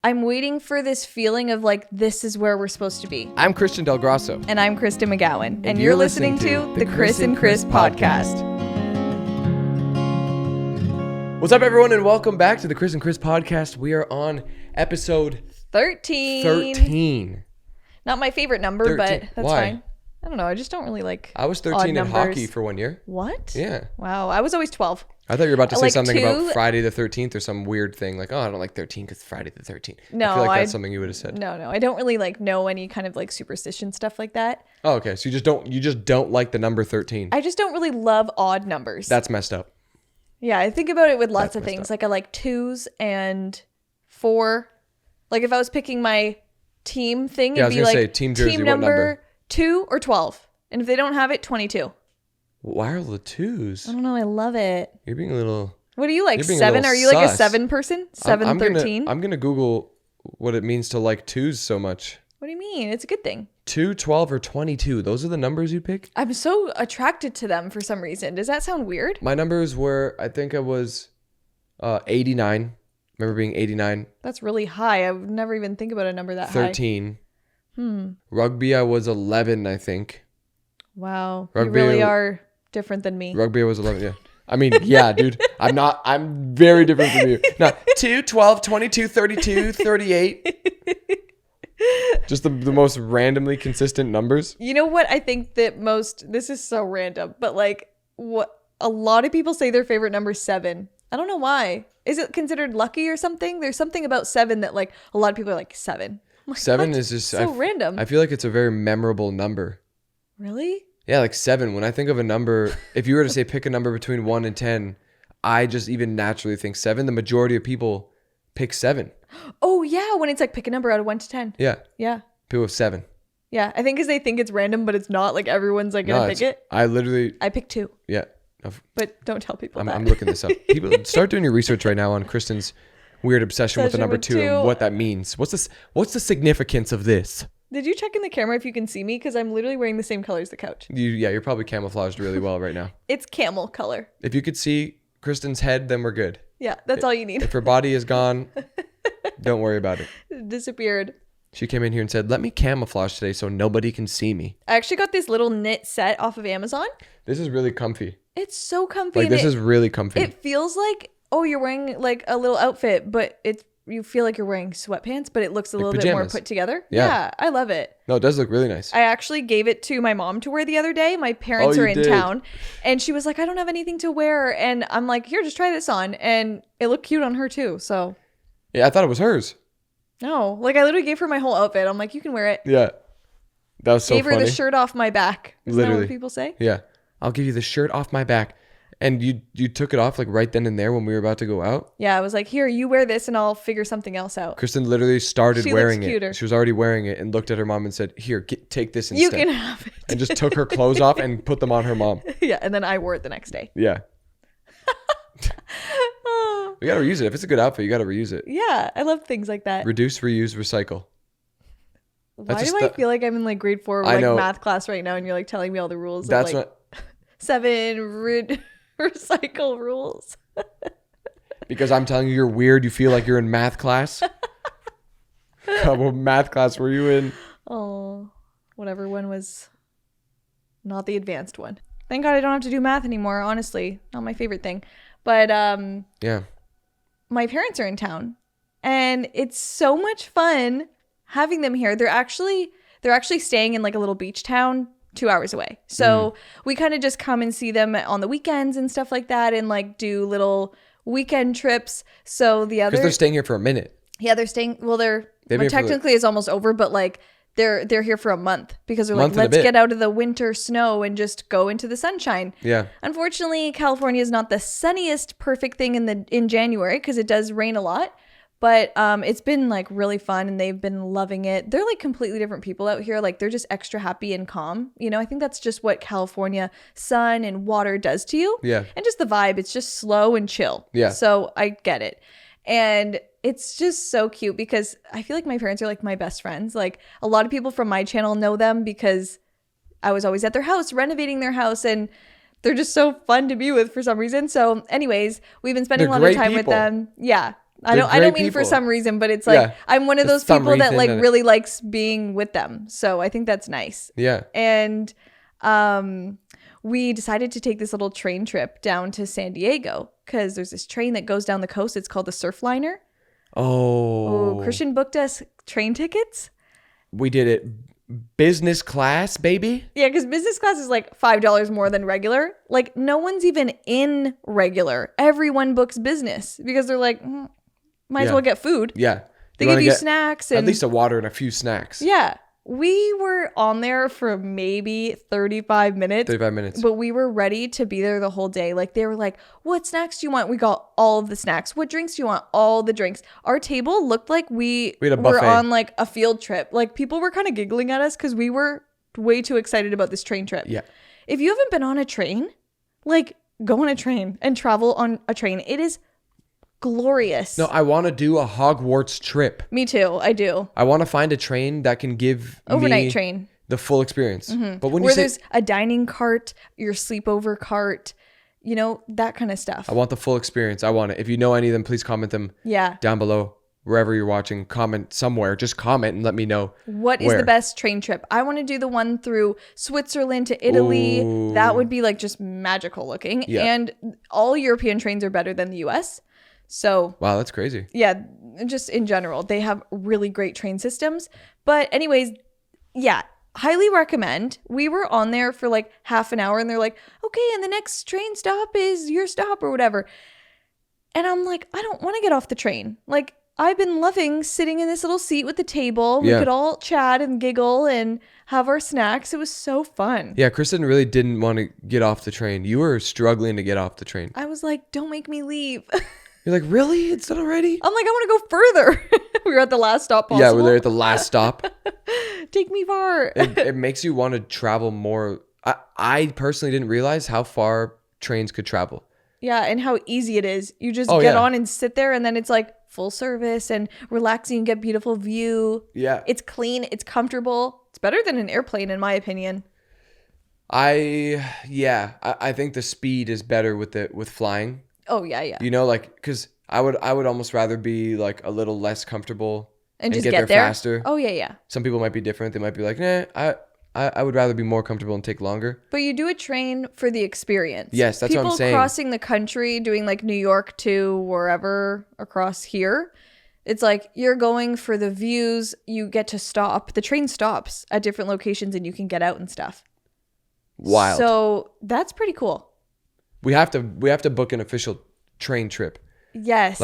I'm waiting for this feeling of like, this is where we're supposed to be. I'm Christian Del Grosso. And I'm Kristen McGowan. And you're listening to the Kris and Kris podcast. What's up, everyone, and welcome back to the Kris and Kris podcast. We are on episode 13. Not my favorite number, 13. But that's Why? fine. I don't know. I just don't really like I was odd 13 in numbers. hockey for 1 year. What? Yeah. Wow. I was always 12. I thought you were about to say Like something two- about Friday the 13th or some weird thing. Like, oh, I don't like 13 because Friday the 13th. No, I feel like that's something you would have said. No. I don't really like know any kind of like superstition stuff like that. Oh, okay. So you just don't like the number 13. I just don't really love odd numbers. That's messed up. Yeah, I think about it with lots of messed things. up. Like I like 2s and 4. Like if I was picking my team thing, Yeah, I it'd was be gonna like say team jersey, team what number? 2 or 12. And if they don't have it, 22. Why are the I twos? don't know. I love it. You're being a little... What do you like? You're being a 7? little Are you like a sus. 7 person? 7, 13? I'm going to Google what it means to like twos so much. What do you mean? It's a good thing. 2, 12, or 22. Those are the numbers you pick? I'm so attracted to them for some reason. Does that sound weird? My numbers were, I think I was 89. Remember being 89. That's really high. I would never even think about a number that 13. high. Rugby, I was 11, I think. Wow. Rugby- You really are different than me. Rugby, I was 11, yeah. I mean, yeah, dude. I'm very different from you. No, 2, 12, 22, 32, 38. Just the most randomly consistent numbers. You know what I think that most, this is so random, but like what a lot of people say their favorite number is 7. I don't know why. Is it considered lucky or something? There's something about 7 that like a lot of people are like 7. I'm like, 7 what? is just so random. I feel like it's a very memorable number. Really? Yeah, like 7. When I think of a number, if you were to say pick a number between 1 and 10, I just even naturally think 7. The majority of people pick 7. Oh yeah, when it's like pick a number out of 1 to 10. Yeah, Yeah. people have 7. Yeah, I think because they think it's random, but it's not. Like everyone's like gonna pick it. I pick 2, yeah. but don't tell people that. I'm looking this up. People start doing your research right now on Kristen's weird obsession with the number 2 and what that means. What's the significance of this? Did you check in the camera if you can see me? Because I'm literally wearing the same color as the couch. You're probably camouflaged really well right now. It's camel color. If you could see Kristen's head, then we're good. Yeah, that's all you need. If her body is gone, don't worry about it. It disappeared. She came in here and said, let me camouflage today so nobody can see me. I actually got this little knit set off of Amazon. This is really comfy. It's so comfy. Like, and this is really comfy. It feels like, oh, you're wearing like a little outfit, but you feel like you're wearing sweatpants, but it looks a little bit more put together. Yeah. I love it. No, it does look really nice. I actually gave it to my mom to wear the other day. My parents are in did? town, and she was like, I don't have anything to wear. And I'm like, here, just try this on. And it looked cute on her too. So, Yeah, I thought it was hers. no, like I literally gave her my whole outfit. I'm like, you can wear it. Yeah. That was so Gave funny. her the shirt off my back. Isn't that Literally. what people say? Yeah. I'll give you the shirt off my back. And you took it off like right then and there when we were about to go out. Yeah, I was like, here, you wear this and I'll figure something else out. Kristen literally started She wearing looks cuter. it. She was already wearing it and looked at her mom and said, here, take this instead. You can have it. And just took her clothes off and put them on her mom. Yeah, and then I wore it the next day. Yeah. You got to reuse it. If it's a good outfit, you got to reuse it. Yeah, I love things like that. Reduce, reuse, recycle. Why do I feel like I'm in like grade 4 like math class right now and you're like telling me all the rules? That's of, like, 7 recycle rules. Because I'm telling you you're weird. You feel like you're in math class. What math class were you in? Oh, whatever one was not the advanced one. Thank God I don't have to do math anymore, honestly. Not my favorite thing. But Yeah. my parents are in town and it's so much fun having them here. They're actually staying in like a little beach town 2 hours away. So we kind of just come and see them on the weekends and stuff like that and like do little weekend trips. So the other... Because they're staying here for a minute. Yeah, they're staying... Well, They've been here technically it's almost over, but like they're here for a month because they're like, Month and a let's bit. get out of the winter snow and just go into the sunshine. Yeah. Unfortunately, California is not the sunniest perfect thing in January because it does rain a lot. But it's been like really fun and they've been loving it. They're like completely different people out here. Like they're just extra happy and calm. You know, I think that's just what California sun and water does to you. Yeah. And just the vibe. It's just slow and chill. Yeah. So I get it. And it's just so cute because I feel like my parents are like my best friends. Like a lot of people from my channel know them because I was always at their house renovating their house and they're just so fun to be with for some reason. So anyways, we've been spending They're a lot of great time with people. them. Yeah. I don't great mean for people. some reason, but it's like Yeah. I'm one of Just those some people that reason like that- really likes being with them. So I think that's nice. Yeah. And we decided to take this little train trip down to San Diego because there's this train that goes down the coast. It's called the Surfliner. Oh. Christian booked us train tickets. We did it business class, baby. Yeah, because business class is like $5 more than regular. Like no one's even in regular. Everyone books business because they're like, might as Yeah. well get food. Yeah. They wanna give you get snacks and at least a water and a few snacks. yeah. We were on there for maybe 35 minutes. 35 minutes. But we were ready to be there the whole day. Like they were like, what snacks do you want? We got all of the snacks. What drinks do you want? All the drinks. Our table looked like we had a were buffet. on like a field trip. Like people were kind of giggling at us because we were way too excited about this train trip. Yeah. If you haven't been on a train, like go on a train and travel on a train. It is glorious. No, I want to do a Hogwarts trip. Me too. I do. I want to find a train that can give Overnight me train. the full experience. But when Where you say there's a dining cart, your sleepover cart, you know, that kind of stuff. I want the full experience, I want it. If you know any of them, please comment them Yeah. down below. Wherever you're watching, comment somewhere. Just comment and let me know. What is where. the best train trip? I want to do the one through Switzerland to Italy. Ooh. That would be like just magical looking. Yeah. And all European trains are better than the US. So Wow, that's crazy. yeah, just in general, they have really great train systems. But anyways, yeah, highly recommend. We were on there for like half an hour and they're like, okay, and the next train stop is your stop or whatever. And I'm like, I don't want to get off the train. Like, I've been loving sitting in this little seat with the table. We Yeah. could all chat and giggle and have our snacks. It was so fun. Yeah, Kristen really didn't want to get off the train. You were struggling to get off the train. I was like, don't make me leave. You're like, really? It's not already? I'm like, I want to go further. We were at the last stop possible. Yeah, we're there at the last stop. Take me far. It makes you want to travel more. I personally didn't realize how far trains could travel. Yeah, and how easy it is. You just Oh, get yeah. on and sit there, and then it's like full service and relaxing and get beautiful view. Yeah. It's clean. It's comfortable. It's better than an airplane, in my opinion. I think the speed is better with flying. Oh, yeah, yeah. You know, like, because I would almost rather be like a little less comfortable And just get get there there faster. Oh, yeah, yeah. Some people might be different. They might be like, nah, I would rather be more comfortable and take longer. But you do a train for the experience. Yes, that's what I'm saying. People crossing the country, doing like New York to wherever across here. It's like you're going for the views. You get to stop. The train stops at different locations and you can get out and stuff. Wild. So that's pretty cool. We have to book an official train trip, Yes.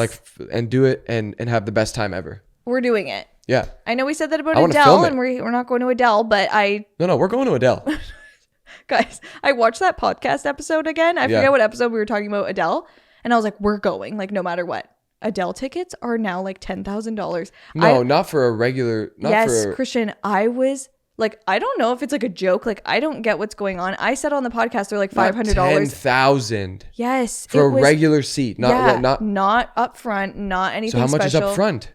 and do it and have the best time ever. We're doing it. Yeah. I know we said that about I wanna Adele, film it. and we're not going to Adele, but No, we're going to Adele. guys, I watched that podcast episode again. I Yeah. forget what episode we were talking about Adele, and I was like, we're going, like, no matter what. Adele tickets are now like $10,000. No, not for a regular. Not Yes, for. Christian, I was like, I don't know if it's like a joke. Like, I don't get what's going on. I said on the podcast they're like $500. 10,000 Yes, for it a was- regular seat. Not yeah, not. not up front, not anything. So how much special. is up front?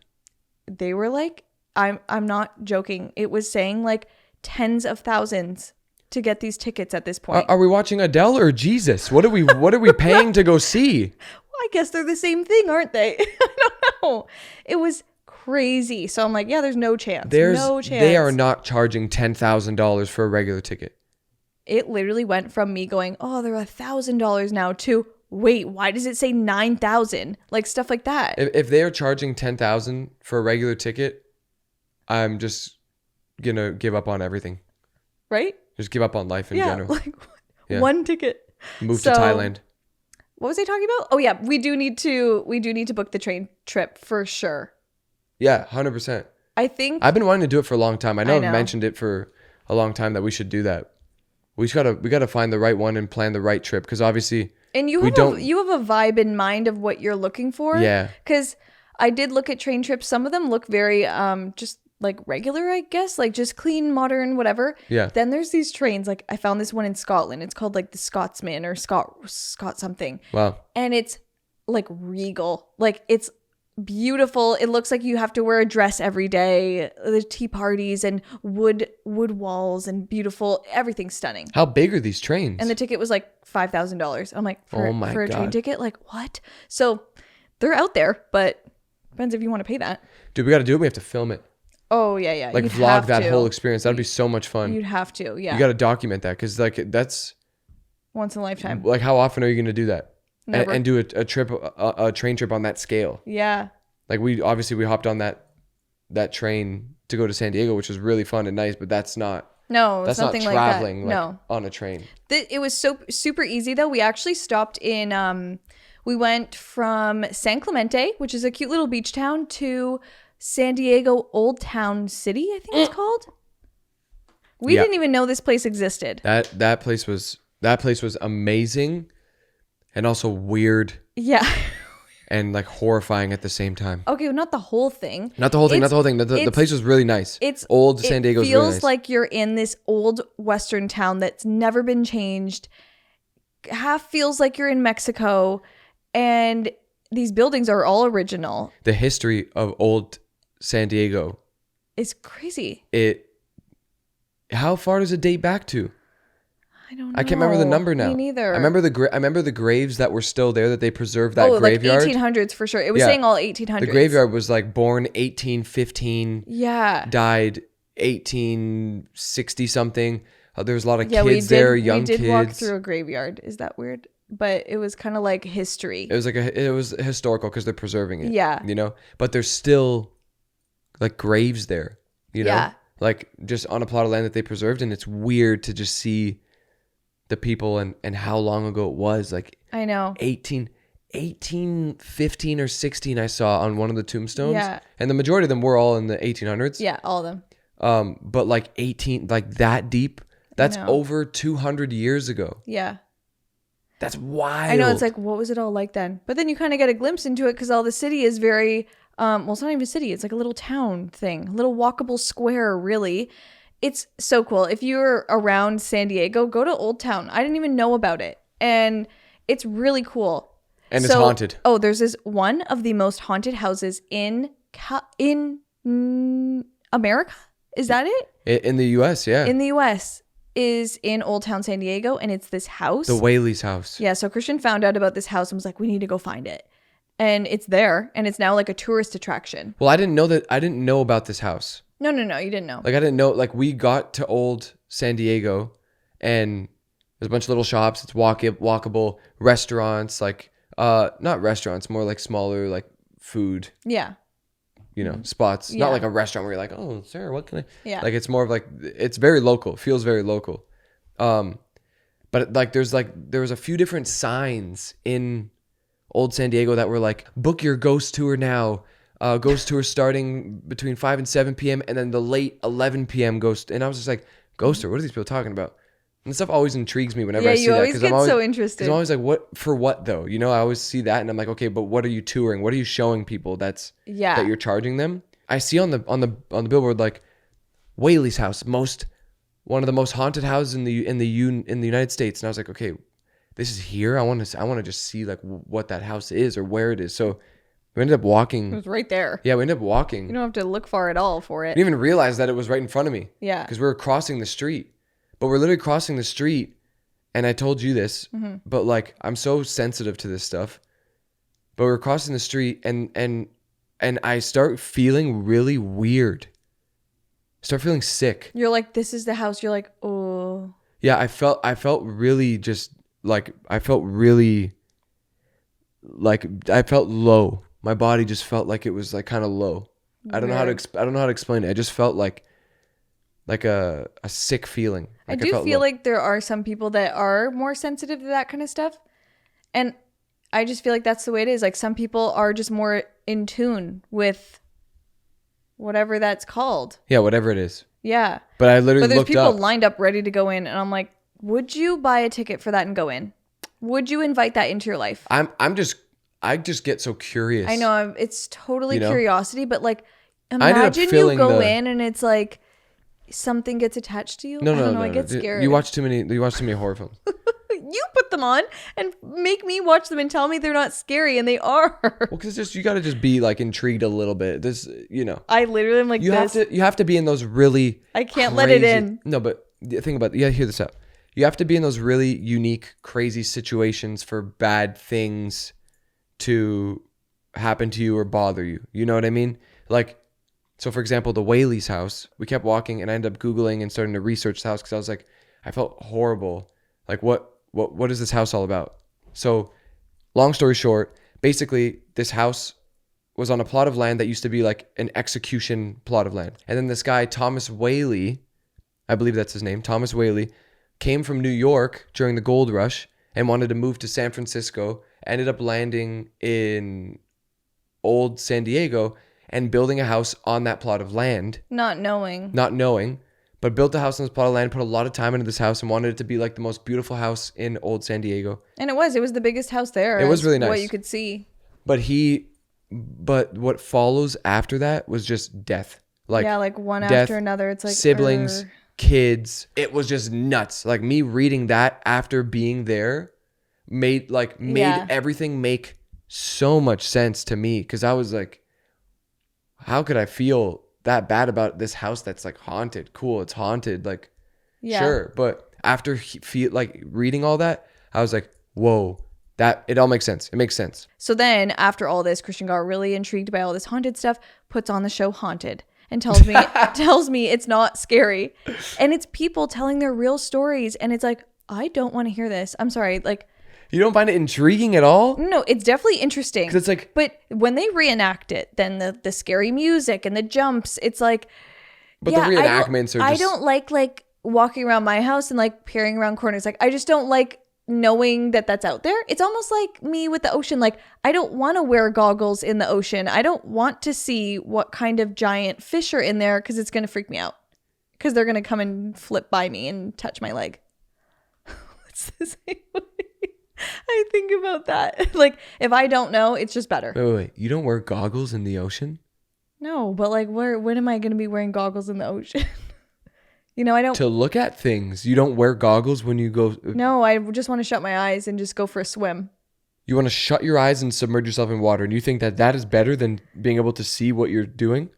They were like, I'm not joking. It was saying like tens of thousands to get these tickets at this point. Are we watching Adele or Jesus? What are we paying to go see? Well, I guess they're the same thing, aren't they? I don't know. It was crazy. So I'm like, yeah, there's no chance. No chance. They are not charging $10,000 for a regular ticket. It literally went from me going, oh, they're $1,000 now to wait, why does it say 9,000? Like stuff like that. If they are charging $10,000 for a regular ticket, I'm just gonna give up on everything. Right? Just give up on life in general. Like Yeah. one ticket. Move So- to Thailand. What was I talking about? Oh yeah, we do need to book the train trip for sure. Yeah, 100%. I think I've been wanting to do it for a long time. I know I I've know. mentioned it for a long time that we should do that. We gotta find the right one and plan the right trip, because obviously and you we have don't- you have a vibe in mind of what you're looking for. Yeah. Because I did look at train trips. Some of them look very just like regular, I guess, like just clean, modern, whatever. Yeah. Then there's these trains. Like I found this one in Scotland. It's called like the Scotsman or Scott something. Wow. And it's like regal. Like it's beautiful. It looks like you have to wear a dress every day. The tea parties and wood walls and beautiful. Everything's stunning. How big are these trains? And the ticket was like $5,000. I'm like, Oh my for a train God. ticket, like what? So they're out there, but Depends if you want to pay that. Dude, we got to do it. We have to film it. Oh, yeah. Like You'd vlog have that to. whole experience. That'd be so much fun. You'd have to, yeah. You got to document that because like that's once in a lifetime. like how often are you going to do that? Never. And do a trip, a train trip on that scale? Yeah. Like we hopped on that train to go to San Diego, which was really fun and nice, but that's not That's not nothing traveling like that. No. on a train. It was so super easy though. We actually stopped in we went from San Clemente, which is a cute little beach town, to San Diego Old Town City, I think it's called. We didn't even know this place existed. That place was amazing and also weird. Yeah. And like horrifying at the same time. Okay, well, not the whole thing. Not the whole thing. The place was really nice. It's old San Diego's really nice. It feels like you're in this old Western town that's never been changed. Half feels like you're in Mexico, and these buildings are all original. The history of old San Diego is crazy. How far does it date back to? I don't know. I can't remember the number now. Me neither. I remember the graves that were still there that they preserved that graveyard. Like 1800s for sure. It was saying all 1800s. The graveyard was like born 1815. Yeah. Died 1860 something. There was a lot of kids there, young kids. We did walk through a graveyard. Is that weird? But it was kind of like history. It was historical because they're preserving it. Yeah. You know, but there's still like graves there. You know, yeah. Like just on a plot of land that they preserved, and it's weird to just see the people and how long ago it was. Like I know 1815 or 16 I saw on one of the tombstones. Yeah. And the majority of them were all in the 1800s. Yeah, all of them. But like 18 like that deep, that's over 200 years ago. Yeah. That's wild. I know, it's like, what was it all like then? But then you kind of get a glimpse into it because all the city is very well, it's not even a city, it's like a little town thing, a little walkable square, really. It's so cool. If you're around San Diego, go to Old Town. I didn't even know about it. And it's really cool. And it's haunted. Oh, there's this one of the most haunted houses in America. Is that it? In the US, yeah. In the US is in Old Town San Diego, and it's this house. The Whaley's house. Yeah, so Christian found out about this house and was like, we need to go find it. And it's there, and it's now like a tourist attraction. Well, I didn't know about this house. No, you didn't know. Like I didn't know, like we got to old San Diego and there's a bunch of little shops. It's walkable restaurants, like not restaurants, more like smaller like food. Yeah. You know, spots. Yeah. Not like a restaurant where you're like, oh, sir, what can I? Yeah. Like it's more of like, it's very local. It feels very local. But like there was a few different signs in old San Diego that were like, book your ghost tour now. Ghost tour starting between 5 and 7 p.m. and then the late 11 p.m. ghost. And I was just like, ghost tour? What are these people talking about? And stuff always intrigues me whenever I see that. Yeah, you always get so interested. Because I'm always like, what for what though? You know, I always see that and I'm like, okay, but what are you touring? What are you showing people that you're charging them? I see on the billboard like Whaley's house, one of the most haunted houses in the United States. And I was like, okay, this is here. I want to just see like what that house is or where it is. So we ended up walking. It was right there. Yeah, we ended up walking. You don't have to look far at all for it. I didn't even realize that it was right in front of me. Yeah. Because we were crossing the street. But we're literally crossing the street. And I told you this, but like I'm so sensitive to this stuff. But we're crossing the street and I start feeling really weird. Start feeling sick. You're like, this is the house. You're like, oh. Yeah, I felt really just like I felt low. My body just felt like it was like kind of low. I don't know how to explain it. I just felt like a sick feeling. Like I do feel like there are some people that are more sensitive to that kind of stuff. And I just feel like that's the way it is. Like some people are just more in tune with whatever that's called. Yeah, whatever it is. Yeah. But I literally there's looked people up. lined up ready to go in and I'm like, would you buy a ticket for that and go in? Would you invite that into your life? I just get so curious. I know it's totally curiosity, but like imagine you go in and it's like something gets attached to you. No. I get scared. You watch too many horror films. You put them on and make me watch them and tell me they're not scary, and they are. Well, because you got to just be like intrigued a little bit. This, you know. I literally am like you have to be in those really. I can't let it in. No, but think about it. You got to hear this out. You have to be in those really unique, crazy situations for bad things to happen to you or bother you. You know what I mean? Like, so for example, the Whaley's house, we kept walking and I ended up Googling and starting to research the house because I was like, I felt horrible. Like, what is this house all about? So long story short, basically this house was on a plot of land that used to be like an execution plot of land. And then this guy, Thomas Whaley, I believe that's his name, Thomas Whaley, came from New York during the gold rush and wanted to move to San Francisco, ended up landing in old San Diego and building a house on that plot of land. Not knowing, but built a house on this plot of land, put a lot of time into this house and wanted it to be like the most beautiful house in old San Diego. And it was the biggest house there. It was really nice. What you could see. But what follows after that was just death. Like, yeah, like one death, after another. It's like siblings, kids. It was just nuts. Like me reading that after being there made everything make so much sense to me. Cause I was like, how could I feel that bad about this house that's like haunted? Cool, it's haunted. Like, sure. But after reading all that, I was like, whoa, that it all makes sense. It makes sense. So then after all this, Christian got really intrigued by all this haunted stuff, puts on the show Haunted and tells me it's not scary. And it's people telling their real stories. And it's like, I don't want to hear this. I'm sorry. Like, you don't find it intriguing at all? No, it's definitely interesting. 'Cause it's like, but when they reenact it, then the scary music and the jumps, it's like, but the reenactments I don't like walking around my house and like peering around corners. Like, I just don't like knowing that that's out there. It's almost like me with the ocean. Like, I don't want to wear goggles in the ocean. I don't want to see what kind of giant fish are in there because it's going to freak me out. Because they're going to come and flip by me and touch my leg. What's the same way I think about that? Like, if I don't know, it's just better. Wait. You don't wear goggles in the ocean? No, but like, when am I going to be wearing goggles in the ocean? You know, I don't. To look at things. You don't wear goggles when you go. No, I just want to shut my eyes and just go for a swim. You want to shut your eyes and submerge yourself in water. And you think that that is better than being able to see what you're doing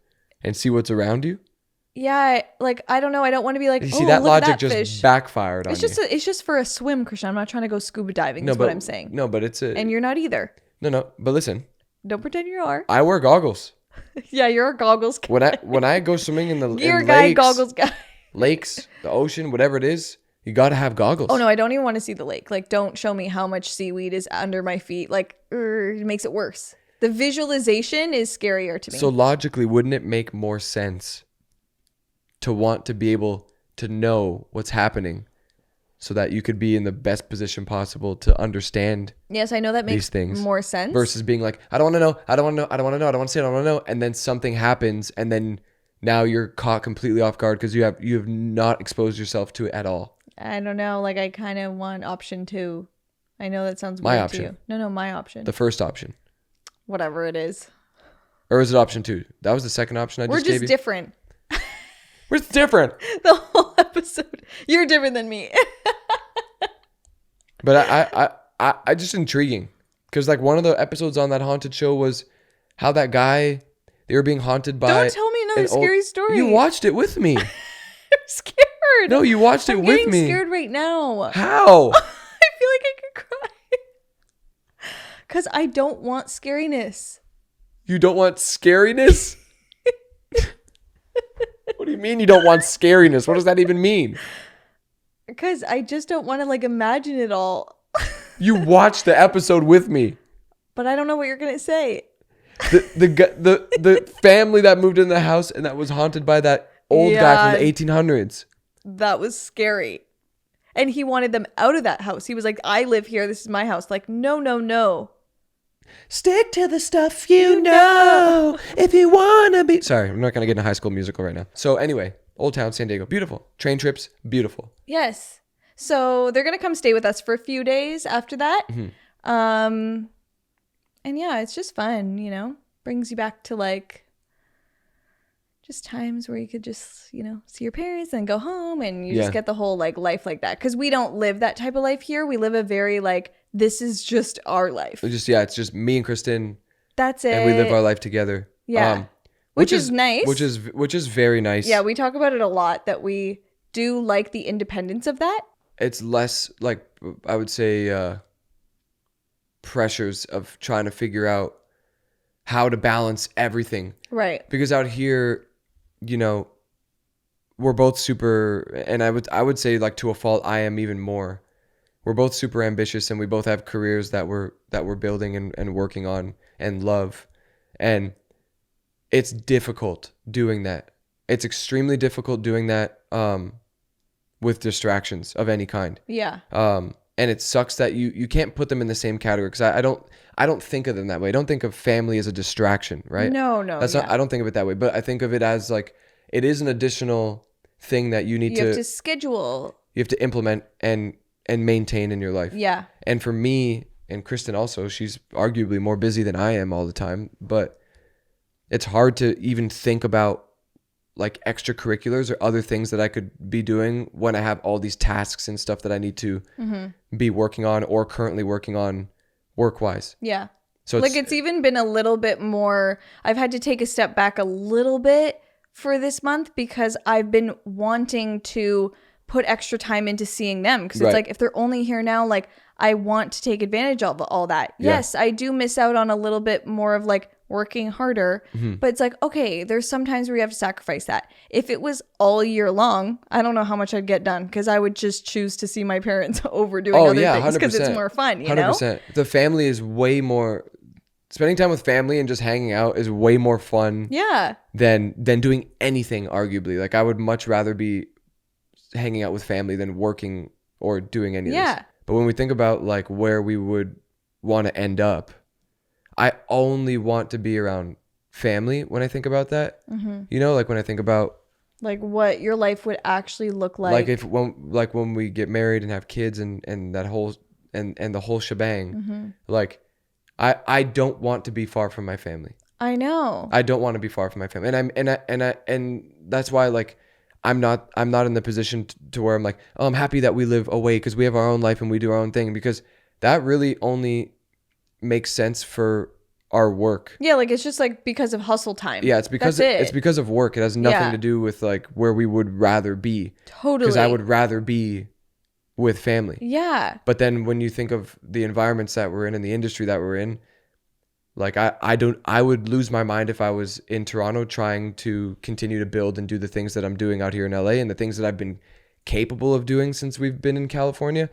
and see what's around you? Yeah, like, I don't know. I don't want to be like, you see, that look logic at that just fish. backfired on you. It's just for a swim, Christian. I'm not trying to go scuba diving. That's what I'm saying. No, but it's a. And you're not either. No. But listen. Don't pretend you are. I wear goggles. Yeah, you're a goggles guy. When I go swimming in the you're in a guy, lakes, goggles guy. Lakes, the ocean, whatever it is, you got to have goggles. Oh no, I don't even want to see the lake. Like, don't show me how much seaweed is under my feet. Like, it makes it worse. The visualization is scarier to me. So logically, wouldn't it make more sense to want to be able to know what's happening so that you could be in the best position possible to understand? Yes, I know that makes these things more sense. Versus being like, I don't want to know, I don't want to know, I don't want to know, I don't want to see it, I don't want to know, and then something happens, and then now you're caught completely off guard because you have not exposed yourself to it at all. I don't know. Like, I kind of want option 2. I know that sounds my weird option. to you. No, my option. The first option. Whatever it is. Or is it option 2? That was the second option I just gave you. We're just different. We're different. The whole episode. You're different than me. But I just intriguing because like one of the episodes on that haunted show was how that guy, they were being haunted by. Don't tell me another scary story. You watched it with me. I'm scared. No, you watched it with me. I'm getting scared right now. How? I feel like I could cry. Because I don't want scariness. You don't want scariness? What do you mean you don't want scariness? What does that even mean? Because I just don't want to like imagine it all. You watched the episode with me. But I don't know what you're going to say. The family that moved in the house and that was haunted by that old guy from the 1800s. That was scary. And he wanted them out of that house. He was like, I live here. This is my house. Like, no. Stick to the stuff you know if you want to be. Sorry, I'm not going to get in a High School Musical right now. So anyway, Old Town San Diego. Beautiful. Train trips. Beautiful. Yes. So they're going to come stay with us for a few days after that. Mm-hmm. And yeah, it's just fun, you know, brings you back to like just times where you could just, you know, see your parents and go home and you just get the whole like life like that. Because we don't live that type of life here. We live a very like, this is just our life. It's just me and Kristen. That's it. And we live our life together. Yeah. Which is nice. Which is very nice. Yeah, we talk about it a lot that we do like the independence of that. It's less like, I would say, pressures of trying to figure out how to balance everything. Right. Because out here, you know, we're both super, and I would say like to a fault, I am even more. We're both super ambitious, and we both have careers that we're building and working on and love. And it's difficult doing that. It's extremely difficult doing that with distractions of any kind. Yeah. And it sucks that you can't put them in the same category, because I don't think of them that way. I don't think of family as a distraction, right? No. That's not, I don't think of it that way, but I think of it as like, it is an additional thing that you need You have to schedule. you have to implement and maintain in your life. Yeah. And for me, and Kristen also, she's arguably more busy than I am all the time, but it's hard to even think about like extracurriculars or other things that I could be doing when I have all these tasks and stuff that I need to be working on or currently working on work-wise. Yeah. So it's even been a little bit more, I've had to take a step back a little bit for this month, because I've been wanting to put extra time into seeing them, because it's like, if they're only here now, like I want to take advantage of all that. Yeah. Yes, I do miss out on a little bit more of like working harder, but it's like, okay, there's sometimes where you have to sacrifice that. If it was all year long, I don't know how much I'd get done, because I would just choose to see my parents over doing other things, because it's more fun, you 100%. Know? 100%. The family is way more, spending time with family and just hanging out is way more fun than doing anything, arguably. Like I would much rather be hanging out with family than working or doing any of this. But when we think about like where we would want to end up, I only want to be around family when I think about that. You know, like when I think about like what your life would actually look like. Like when we get married and have kids and that whole and the whole shebang. Like I don't want to be far from my family. I know. I don't want to be far from my family. And that's why like I'm not in the position to where I'm like, oh, I'm happy that we live away because we have our own life and we do our own thing, because that really only makes sense for our work. Yeah, like it's just like because of hustle time. Yeah, it's because it's because of work. It has nothing to do with like where we would rather be. Totally. Because I would rather be with family. Yeah. But then when you think of the environments that we're in and the industry that we're in, like I would lose my mind if I was in Toronto trying to continue to build and do the things that I'm doing out here in LA and the things that I've been capable of doing since we've been in California.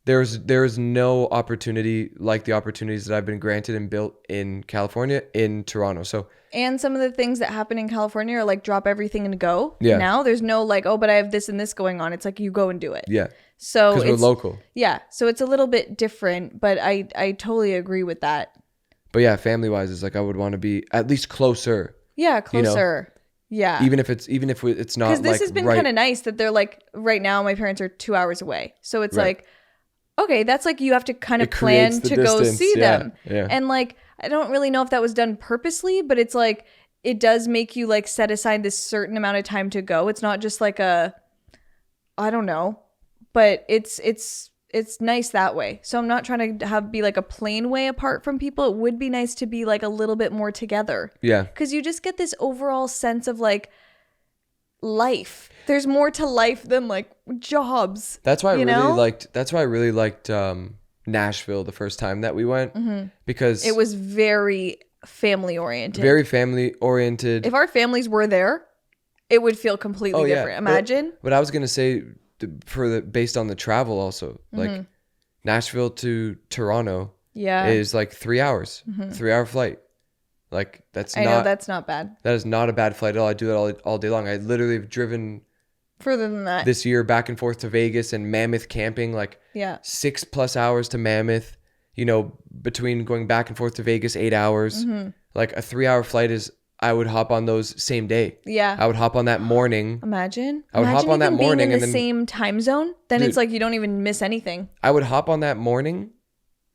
There's no opportunity like the opportunities that I've been granted and built in California in Toronto. So, and some of the things that happen in California are like drop everything and go. Yeah. Now there's no like, oh, but I have this and this going on. It's like you go and do it. Yeah. So because we're local. Yeah. So it's a little bit different, but I totally agree with that. But yeah, family wise, it's like I would want to be at least closer. Yeah, closer. You know? Yeah. Even if it's not like, because this has been kind of nice that they're like, right now my parents are 2 hours away. So it's like, okay, that's like you have to kind of plan to go see them. Yeah. And like, I don't really know if that was done purposely, but it's like, it does make you like set aside this certain amount of time to go. It's not just like I don't know, but it's nice that way. So I'm not trying to be like a plain way apart from people. It would be nice to be like a little bit more together. Yeah. Because you just get this overall sense of like life. There's more to life than like jobs. That's why I really liked Nashville the first time that we went, because it was very family oriented. Very family oriented. If our families were there, it would feel completely different. Imagine. But I was gonna say, based on the travel also, like Nashville to Toronto is like 3 hours, 3 hour flight. Like that's not bad. That is not a bad flight at all. I do that all day long. I literally have driven further than that this year back and forth to Vegas and Mammoth camping, like 6+ hours to Mammoth, you know, between going back and forth to Vegas, 8 hours. Like a 3 hour flight I would hop on those same day. Yeah. I would hop on that morning. Imagine hop on that morning being in and the then, same time zone. Then it's like you don't even miss anything. I would hop on that morning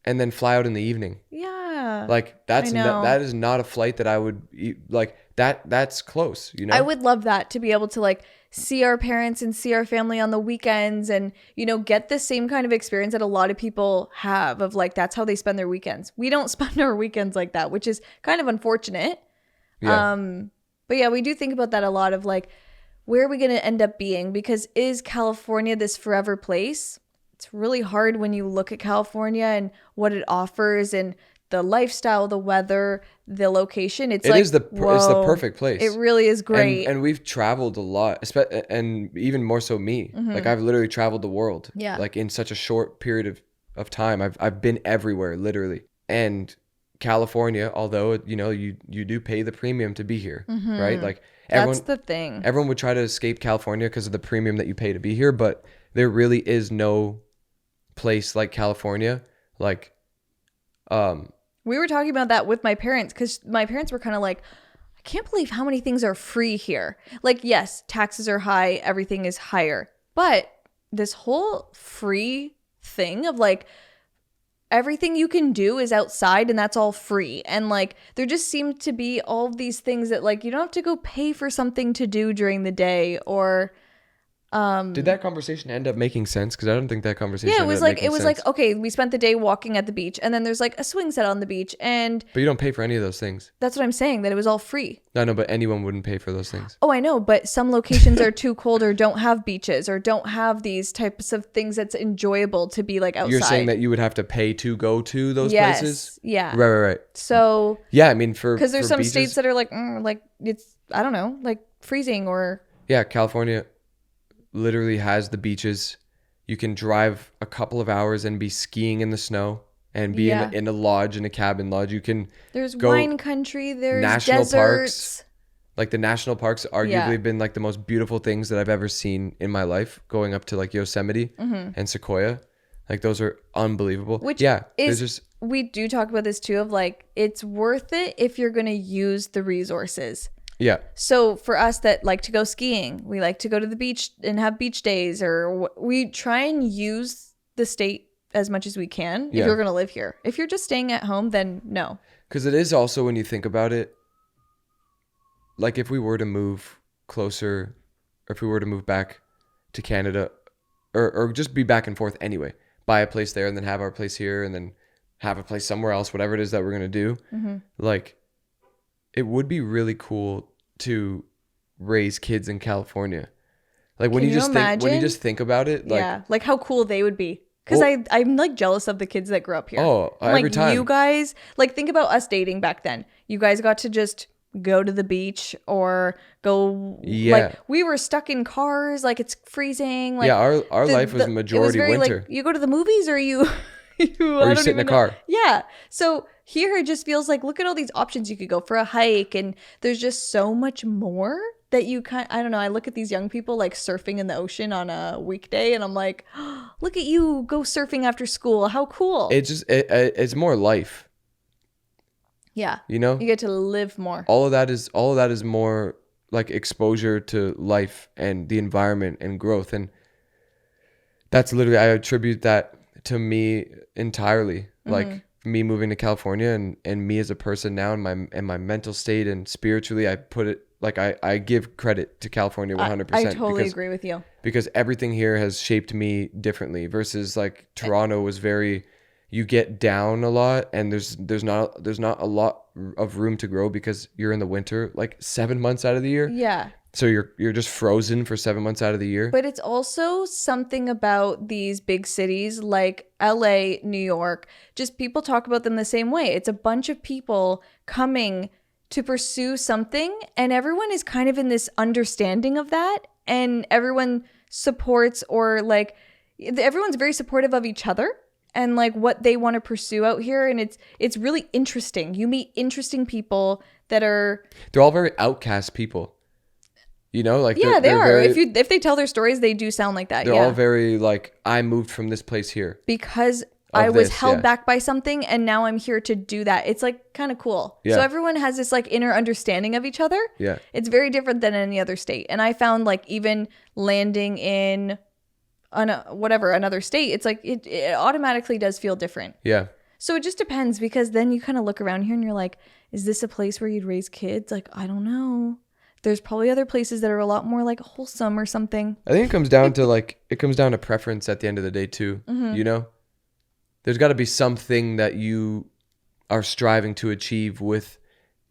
and then fly out in the evening. Yeah. Like that is not a flight that I would like that's close, you know? I would love that, to be able to like see our parents and see our family on the weekends and, you know, get the same kind of experience that a lot of people have of like, that's how they spend their weekends. We don't spend our weekends like that, which is kind of unfortunate. Yeah. But yeah, we do think about that a lot of like, where are we going to end up being? Because is California this forever place? It's really hard when you look at California and what it offers and the lifestyle, the weather, the location. It's it's the perfect place. It really is great. And we've traveled a lot, and even more so me. Like I've literally traveled the world. Yeah. Like in such a short period of time. I've been everywhere, literally. And California, although you do pay the premium to be here, right? Like that's the thing. Everyone would try to escape California because of the premium that you pay to be here, but there really is no place like California. Like, we were talking about that with my parents because my parents were kind of like, I can't believe how many things are free here. Like, yes, taxes are high, everything is higher, but this whole free thing of like everything you can do is outside and that's all free. And like there just seem to be all of these things that like you don't have to go pay for something to do during the day or did that conversation end up making sense? Because I don't think that conversation it was like okay, we spent the day walking at the beach and then there's like a swing set on the beach but you don't pay for any of those things. That's what I'm saying, that it was all free. No, but anyone wouldn't pay for those things. Oh, I know, but some locations are too cold or don't have beaches or don't have these types of things that's enjoyable to be like outside. You're saying that you would have to pay to go to those places? Yeah. Right. So yeah, I mean because there's some beaches, states that are like it's I don't know, like freezing or yeah, California literally has the beaches. You can drive a couple of hours and be skiing in the snow and be in a lodge, in a cabin lodge. You can there's wine country, there's national deserts. Parks. Like the national parks arguably been like the most beautiful things that I've ever seen in my life, going up to like Yosemite and Sequoia. Like those are unbelievable. Which we do talk about this too of like it's worth it if you're going to use the resources. Yeah. So for us that like to go skiing, we like to go to the beach and have beach days, or we try and use the state as much as we can if you're going to live here. If you're just staying at home, then no. Because it is also, when you think about it, like if we were to move closer, or if we were to move back to Canada, or just be back and forth anyway, buy a place there and then have our place here and then have a place somewhere else, whatever it is that we're going to do, like it would be really cool to raise kids in California. Like when you just think about it, like like how cool they would be. Because I'm like jealous of the kids that grew up here. Every time. You guys, like think about us dating back then. You guys got to just go to the beach or go. Like we were stuck in cars. Like it's freezing. Like our life was majority winter. Like, you go to the movies or you. Or you sit in a car. Yeah. So here it just feels like, look at all these options you could go for a hike. And there's just so much more that you I don't know. I look at these young people like surfing in the ocean on a weekday and I'm like, oh, look at you go surfing after school. How cool. It's just, it's more life. Yeah. You know? You get to live more. All of that is more like exposure to life and the environment and growth. And that's literally, I attribute that to me entirely. Like me moving to California and me as a person now and my mental state and spiritually, I put it like I give credit to California 100%. I totally agree with you. Because everything here has shaped me differently versus like Toronto was very, you get down a lot and there's not a lot of room to grow because you're in the winter like 7 months out of the year. Yeah. So you're just frozen for 7 months out of the year. But it's also something about these big cities like LA, New York, just people talk about them the same way. It's a bunch of people coming to pursue something and everyone is kind of in this understanding of that and everyone supports or like everyone's very supportive of each other and like what they want to pursue out here. And it's really interesting. You meet interesting people that they're all very outcast people. You know, like they are. Very, if they tell their stories, they do sound like that. They're all very like, I moved from this place here because I was held back by something, and now I'm here to do that. It's like kind of cool. Yeah. So everyone has this like inner understanding of each other. Yeah, it's very different than any other state. And I found like even landing in another state, it's like it automatically does feel different. Yeah. So it just depends because then you kind of look around here and you're like, is this a place where you'd raise kids? Like I don't know. There's probably other places that are a lot more like wholesome or something. I think it comes down to preference at the end of the day too. You know, there's got to be something that you are striving to achieve with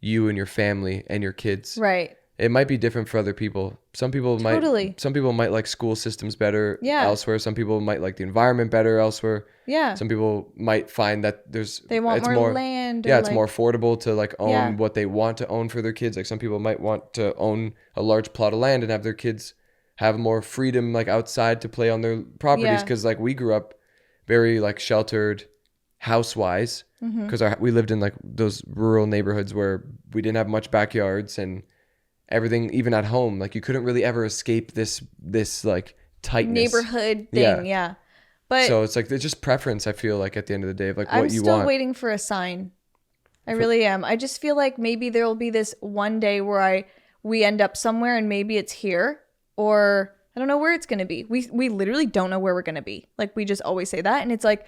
you and your family and your kids. Right. it might be different for other people. Some people might like school systems better elsewhere. Some people might like the environment better elsewhere. Yeah. Some people might find that they want more land. Yeah, it's more affordable to like own what they want to own for their kids. Like some people might want to own a large plot of land and have their kids have more freedom like outside to play on their properties. Because like we grew up very like sheltered house-wise because we lived in like those rural neighborhoods where we didn't have much backyards and everything, even at home, like you couldn't really ever escape this like tightness neighborhood thing. But so it's like it's just preference. I feel like at the end of the day of like what you want. I'm still waiting for a sign. I really am. I just feel like maybe there will be this one day where we end up somewhere and maybe it's here, or I don't know where it's going to be. We literally don't know where we're going to be. Like we just always say that, and it's like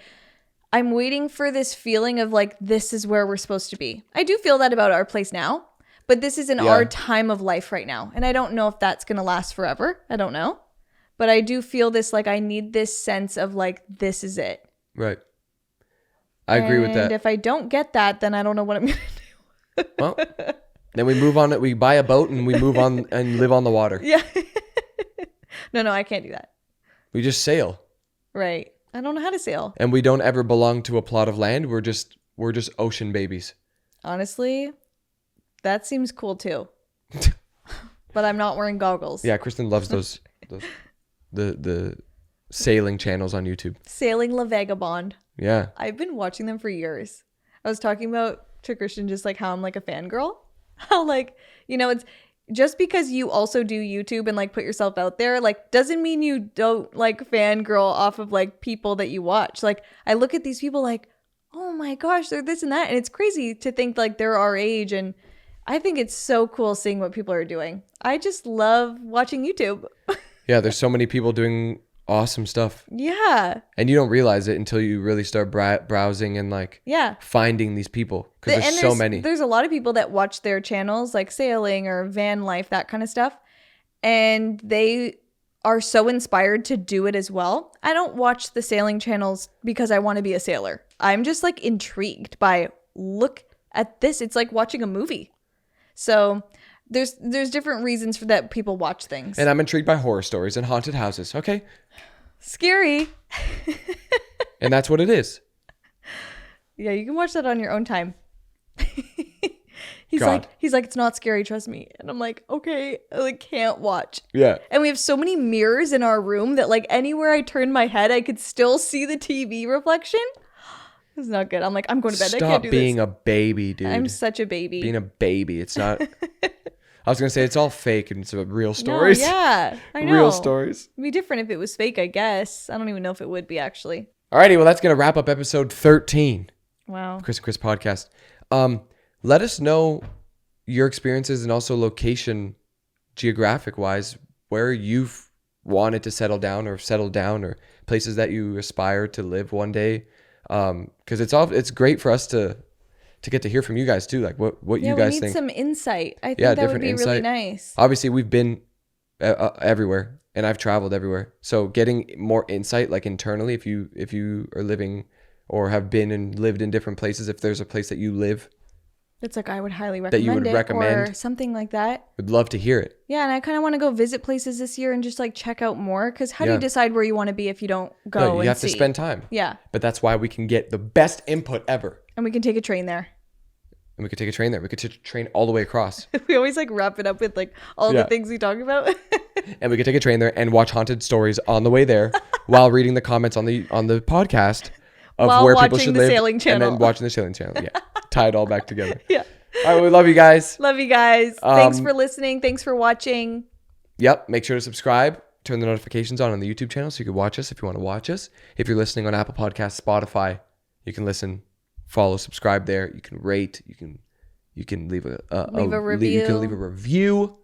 I'm waiting for this feeling of like this is where we're supposed to be. I do feel that about our place now. But this is in our time of life right now. And I don't know if that's going to last forever. I don't know. But I do feel this, like, I need this sense of, like, this is it. Right. I agree with that. And if I don't get that, then I don't know what I'm going to do. Well, then we move on. We buy a boat and we move on and live on the water. Yeah. No, I can't do that. We just sail. Right. I don't know how to sail. And we don't ever belong to a plot of land. We're just ocean babies. Honestly, that seems cool too. But I'm not wearing goggles. Yeah, Kristen loves those the sailing channels on YouTube. Sailing La Vagabond. Yeah. I've been watching them for years. I was talking about to Christian just like how I'm like a fangirl. How like, you know, it's just because you also do YouTube and like put yourself out there, like doesn't mean you don't like fangirl off of like people that you watch. Like I look at these people like, oh my gosh, they're this and that. And it's crazy to think like they're our age, and I think it's so cool seeing what people are doing. I just love watching YouTube. Yeah, there's so many people doing awesome stuff. Yeah. And you don't realize it until you really start browsing and like finding these people, because there's so many. There's a lot of people that watch their channels like sailing or van life, that kind of stuff. And they are so inspired to do it as well. I don't watch the sailing channels because I want to be a sailor. I'm just like intrigued by, look at this. It's like watching a movie. So there's different reasons for that people watch things. And I'm intrigued by horror stories and haunted houses. Okay. Scary. And that's what it is. Yeah, you can watch that on your own time. He's like, it's not scary, trust me. And I'm like, okay, I like can't watch. Yeah. And we have so many mirrors in our room that like anywhere I turn my head, I could still see the TV reflection. It's not good. I'm like, I'm going to bed. I can't do this. Stop being a baby, dude. I'm such a baby. Being a baby. It's not. I was going to say it's all fake and it's real stories. No, yeah, I know. Real stories. It'd be different if it was fake, I guess. I don't even know if it would be actually. Alrighty, well, that's going to wrap up episode 13. Wow. Kris and Kris podcast. Let us know your experiences and also location, geographic wise, where you've wanted to settle down or places that you aspire to live one day. Because it's great for us to get to hear from you guys too, like what you guys think. We need some insight. I think that would be really nice. Obviously, we've been everywhere, and I've traveled everywhere. So getting more insight, like internally, if you are living or have been and lived in different places, if there's a place that you live that's like I would highly recommend that you would recommend or something like that. Would love to hear it. Yeah, and I kind of want to go visit places this year and just like check out more, because how do you decide where you want to be if you don't go? No, you have to spend time. Yeah, but that's why we can get the best input ever. And we can take a train there. And we could take a train there. We could take a train all the way across. We always like wrap it up with like all the things we talk about. And we could take a train there and watch haunted stories on the way there while reading the comments on the podcast of while where people should live. Sailing channel. And then watching the sailing channel. Yeah. Tie it all back together. Yeah. All right. We love you guys. Love you guys. Thanks for listening. Thanks for watching. Yep. Make sure to subscribe. Turn the notifications on the YouTube channel so you can watch us if you want to watch us. If you're listening on Apple Podcasts, Spotify, you can listen, follow, subscribe there. You can rate. You can leave a review. You can leave a review.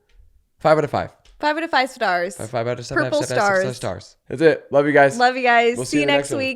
5 out of 5. 5 out of 5 stars. 5 out of 7. Purple 7 stars. stars. That's it. Love you guys. Love you guys. We'll see you next week.